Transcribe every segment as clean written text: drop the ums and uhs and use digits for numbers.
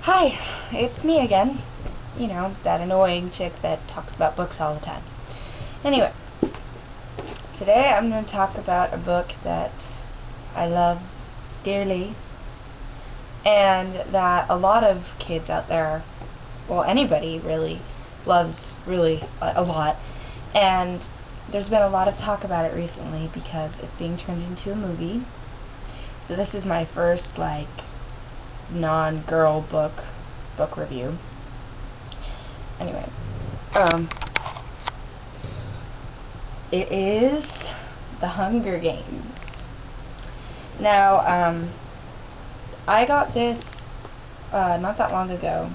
Hi, it's me again. You know, that annoying chick that talks about books all the time. Anyway, today I'm going to talk about a book that I love dearly and that a lot of kids out there, well, anybody really, loves really a lot. And there's been a lot of talk about it recently because it's being turned into a movie. So this is my first, non-girl book review. Anyway, it is The Hunger Games. Now, I got this not that long ago,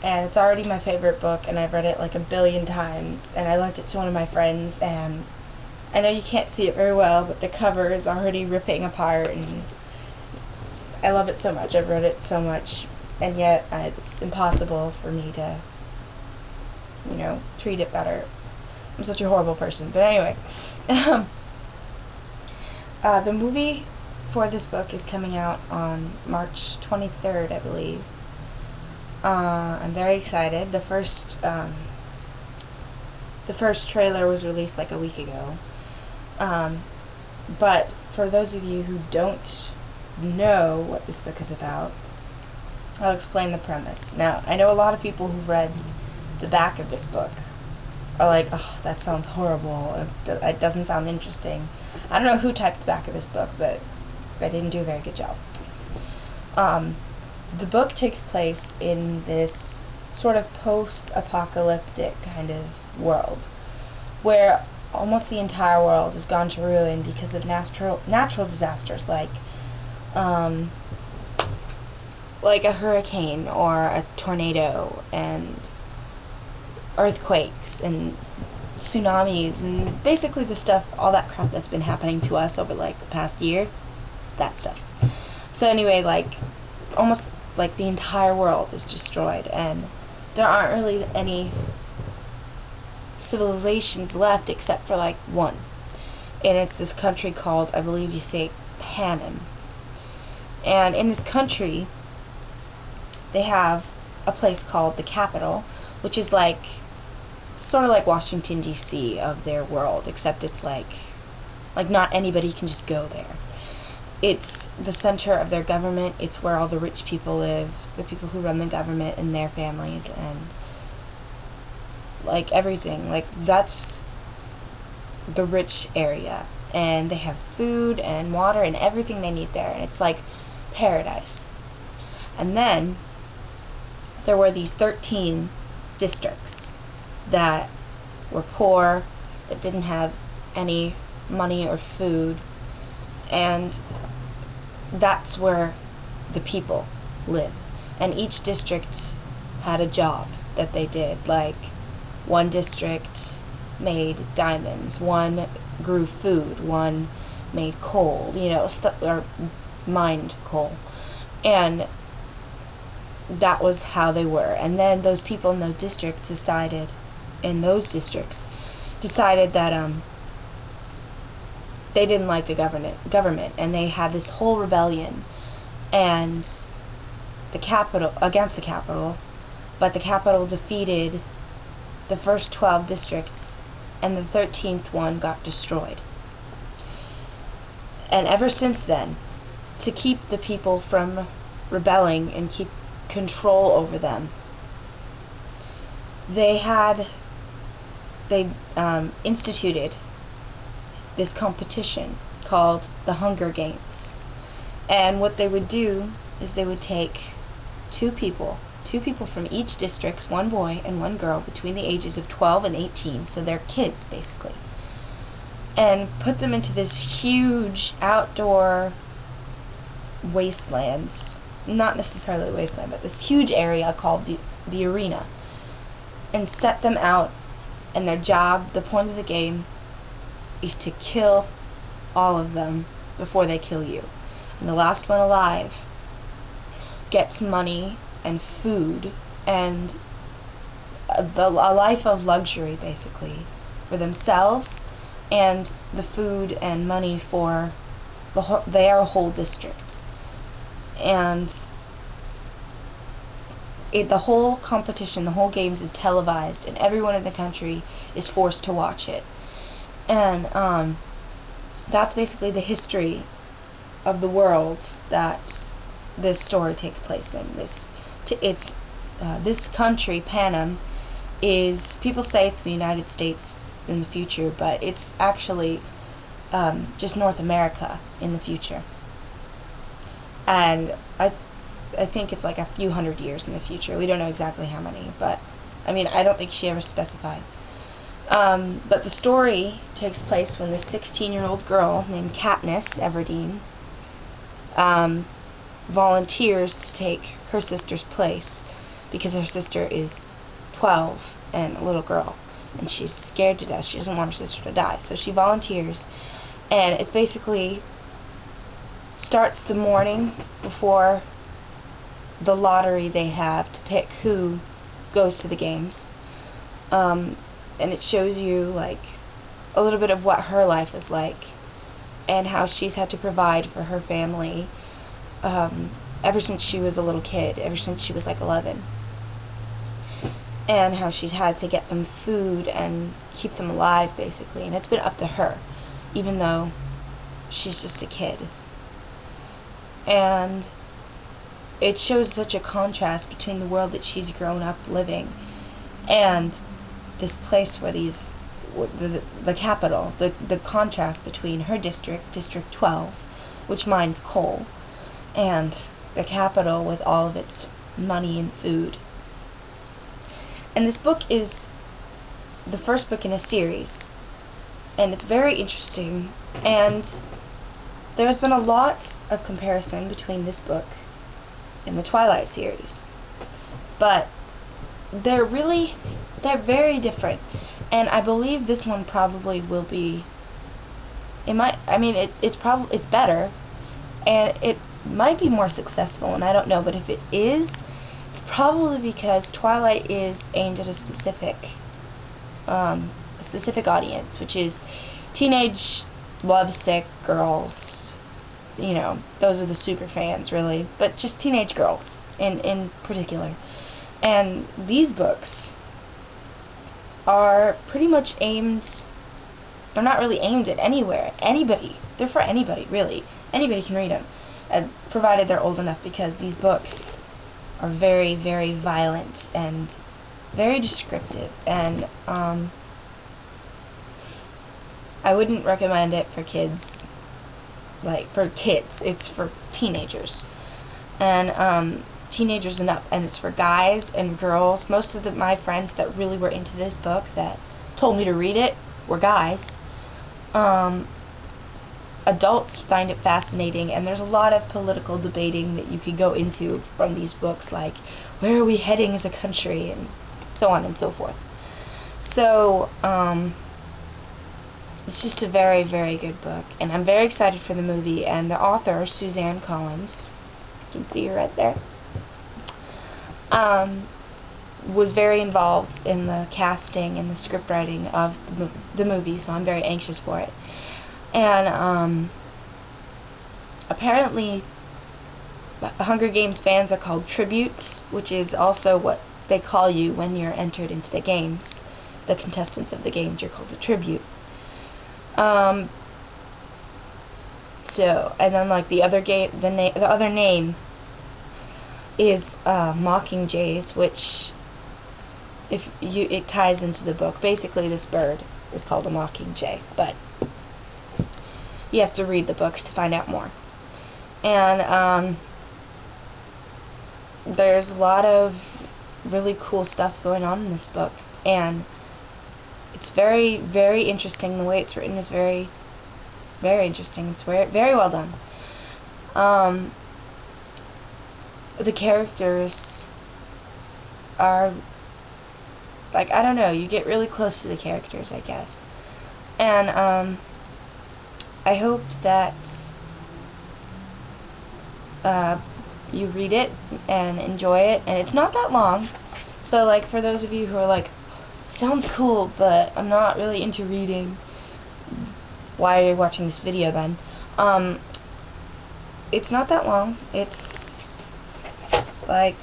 and it's already my favorite book, and I've read it like a billion times, and I lent it to one of my friends, and I know you can't see it very well, but the cover is already ripping apart, and I love it so much. I've read it so much, and yet it's impossible for me to, treat it better. I'm such a horrible person. But anyway, the movie for this book is coming out on March 23rd, I believe. I'm very excited. The first trailer was released like a week ago. But for those of you who don't know what this book is about, I'll explain the premise. Now, I know a lot of people who've read the back of this book are like, oh, that sounds horrible, it doesn't sound interesting. I don't know who typed the back of this book, but I didn't do a very good job. The book takes place in this sort of post-apocalyptic kind of world, where almost the entire world has gone to ruin because of natural disasters like a hurricane or a tornado, and earthquakes and tsunamis, and basically all that crap that's been happening to us over like the past year, that stuff. So anyway, almost like the entire world is destroyed, and there aren't really any civilizations left except for one, and it's this country called, I believe you say, Panem. And in this country they have a place called the capital, which is sort of like Washington D.C. of their world, except it's like not anybody can just go there. It's the center of their government. It's where all the rich people live, the people who run the government and their families, and everything. That's the rich area, and they have food and water and everything they need there, and it's like paradise. And then there were these 13 districts that were poor, that didn't have any money or food, and that's where the people live. And each district had a job that they did. One district made diamonds, one grew food, one made coal, or mined coal. And that was how they were. And then those people in those districts decided that they didn't like the government, and they had this whole rebellion and against the capital, but the capital defeated the first 12 districts, and the 13th one got destroyed. And ever since then, to keep the people from rebelling and keep control over them, they instituted this competition called the Hunger Games. And what they would do is they would take two people from each district, one boy and one girl between the ages of 12 and 18, so they're kids basically, and put them into this huge outdoor wastelands, not necessarily a wasteland, but this huge area called the arena, and set them out, and their job, the point of the game, is to kill all of them before they kill you. And the last one alive gets money and food and a life of luxury, basically, for themselves, and the food and money for their whole district. And the whole competition, the whole games is televised, and everyone in the country is forced to watch it. And that's basically the history of the world that this story takes place in. This country, Panem, is, people say it's the United States in the future, but it's actually just North America in the future. And I think it's like a few hundred years in the future. We don't know exactly how many, but I mean, I don't think she ever specified. But the story takes place when this 16-year-old girl named Katniss Everdeen volunteers to take her sister's place because her sister is 12 and a little girl, and she's scared to death. She doesn't want her sister to die, so she volunteers, and it basically starts the morning before the lottery they have to pick who goes to the games, and it shows you like a little bit of what her life is like and how she's had to provide for her family ever since she was a little kid, ever since she was like 11, and how she's had to get them food and keep them alive basically, and it's been up to her even though she's just a kid. And it shows such a contrast between the world that she's grown up living and this place where the capital, the contrast between her district, District 12, which mines coal, and the capital with all of its money and food. And this book is the first book in a series, and it's very interesting, and there's been a lot of comparison between this book and the Twilight series, but they're very different, and I believe this one probably will be, it's better, and it might be more successful, and I don't know, but if it is, it's probably because Twilight is aimed at a specific audience, which is teenage lovesick girls. You know, those are the super fans, really, but just teenage girls in particular. And these books are pretty much aimed, they're not really aimed at anybody. They're for anybody, really. Anybody can read them, provided they're old enough, because these books are very, very violent and very descriptive, and I wouldn't recommend it for kids. Like, for kids, it's for teenagers, and teenagers and up, and it's for guys and girls. Most of my friends that really were into this book that told me to read it were guys. Adults find it fascinating, and there's a lot of political debating that you could go into from these books, like where are we heading as a country, and so on and so forth. So it's just a very, very good book, and I'm very excited for the movie. And the author, Suzanne Collins, you can see her right there, was very involved in the casting and the script writing of the movie, so I'm very anxious for it. And apparently Hunger Games fans are called tributes, which is also what they call you when you're entered into the games. The contestants of the games, you're called a tribute. So, and then like the other name is Mockingjays, which it ties into the book. Basically, this bird is called a mockingjay, but you have to read the books to find out more. And there's a lot of really cool stuff going on in this book, and it's very, very interesting. The way it's written is very, very interesting. It's very, very well done. The characters are, like, I don't know, you get really close to the characters, I guess. And I hope that you read it and enjoy it. And it's not that long, so like for those of you who are like, sounds cool, but I'm not really into reading, why are you watching this video then? It's not that long. It's like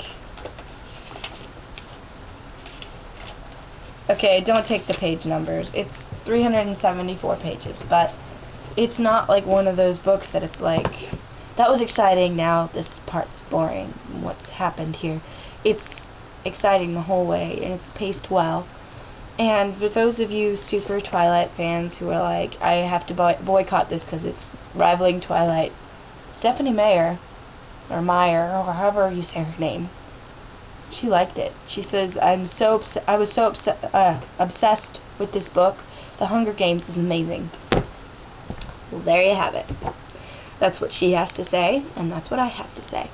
Okay, don't take the page numbers. It's 374 pages, but it's not like one of those books that it's like, that was exciting, now this part's boring, what's happened here. It's exciting the whole way, and it's paced well. And for those of you super Twilight fans who are like, I have to boycott this because it's rivaling Twilight, Stephenie Meyer, or however you say her name, she liked it. She says, I was so obsessed with this book. The Hunger Games is amazing. Well, there you have it. That's what she has to say, and that's what I have to say.